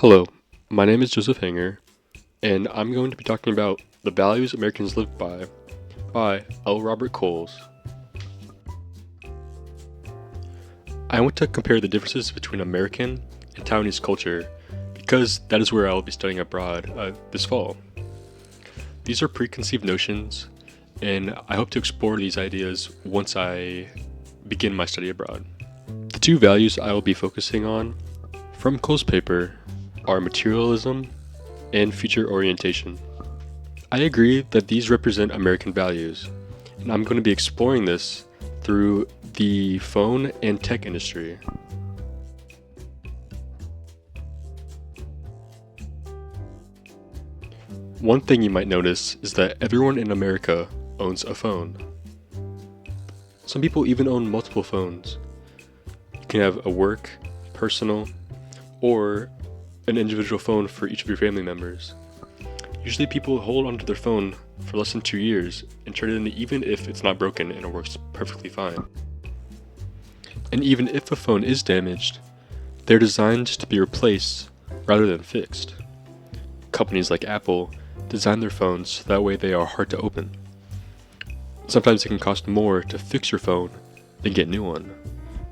Hello, my name is Joseph Hanger, and I'm going to be talking about The Values Americans Live by L. Robert Coles. I want to compare the differences between American and Taiwanese culture because that is where I will be studying abroad this fall. These are preconceived notions, and I hope to explore these ideas once I begin my study abroad. The two values I will be focusing on from Coles' paper are materialism and future orientation. I agree that these represent American values, and I'm going to be exploring this through the phone and tech industry. One thing you might notice is that everyone in America owns a phone. Some people even own multiple phones. You can have a work, personal, or an individual phone for each of your family members. Usually people hold onto their phone for less than 2 years and trade it in even if it's not broken and it works perfectly fine. And even if a phone is damaged, they're designed to be replaced rather than fixed. Companies like Apple design their phones so that way they are hard to open. Sometimes it can cost more to fix your phone than get a new one,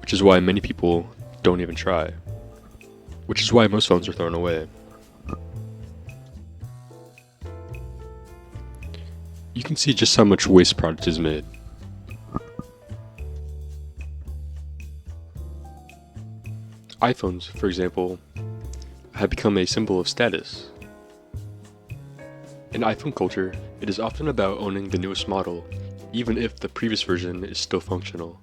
which is why many people don't even try. Which is why most phones are thrown away. You can see just how much waste product is made. iPhones, for example, have become a symbol of status. In iPhone culture, it is often about owning the newest model, even if the previous version is still functional.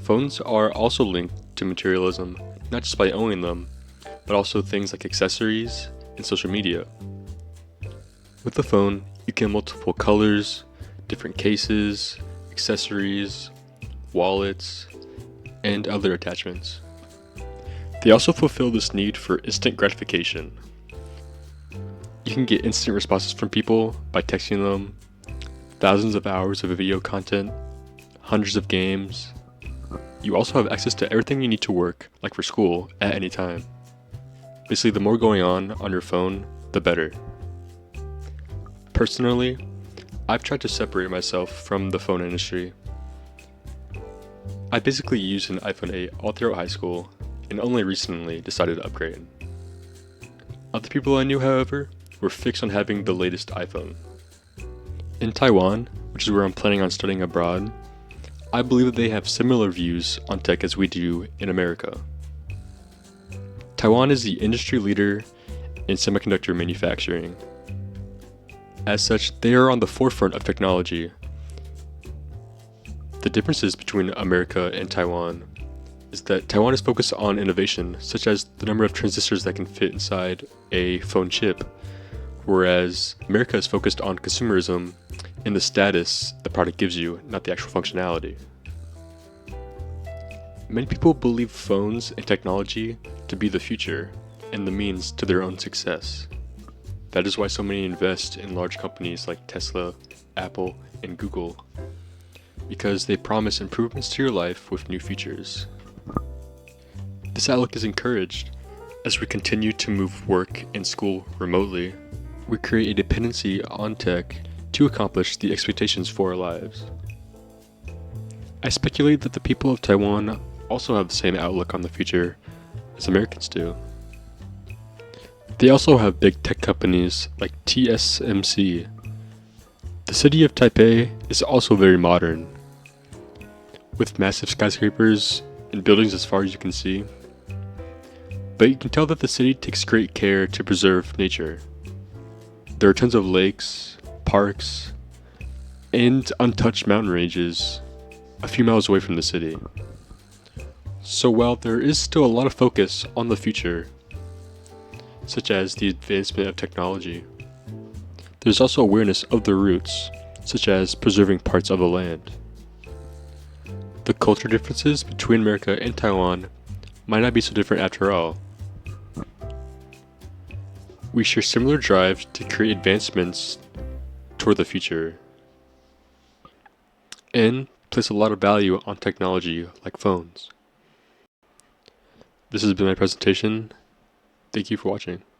Phones are also linked to materialism, not just by owning them, but also things like accessories and social media. With the phone, you can have multiple colors, different cases, accessories, wallets, and other attachments. They also fulfill this need for instant gratification. You can get instant responses from people by texting them, thousands of hours of video content, hundreds of games. You also have access to everything you need to work, like for school, at any time. Basically, the more going on your phone, the better. Personally, I've tried to separate myself from the phone industry. I basically used an iPhone 8 all throughout high school and only recently decided to upgrade. Other people I knew, however, were fixed on having the latest iPhone. In Taiwan, which is where I'm planning on studying abroad, I believe that they have similar views on tech as we do in America. Taiwan is the industry leader in semiconductor manufacturing. As such, they are on the forefront of technology. The differences between America and Taiwan is that Taiwan is focused on innovation, such as the number of transistors that can fit inside a phone chip, whereas America is focused on consumerism and the status the product gives you, not the actual functionality. Many people believe phones and technology to be the future and the means to their own success. That is why so many invest in large companies like Tesla, Apple, and Google, because they promise improvements to your life with new features. This outlook is encouraged as we continue to move work and school remotely. We create a dependency on tech to accomplish the expectations for our lives. I speculate that the people of Taiwan also have the same outlook on the future as Americans do. They also have big tech companies like TSMC. The city of Taipei is also very modern, with massive skyscrapers and buildings as far as you can see. But you can tell that the city takes great care to preserve nature. There are tons of lakes, parks, and untouched mountain ranges a few miles away from the city. So while there is still a lot of focus on the future, such as the advancement of technology, there's also awareness of the roots, such as preserving parts of the land. The culture differences between America and Taiwan might not be so different after all. We share similar drives to create advancements toward the future, and place a lot of value on technology like phones. This has been my presentation. Thank you for watching.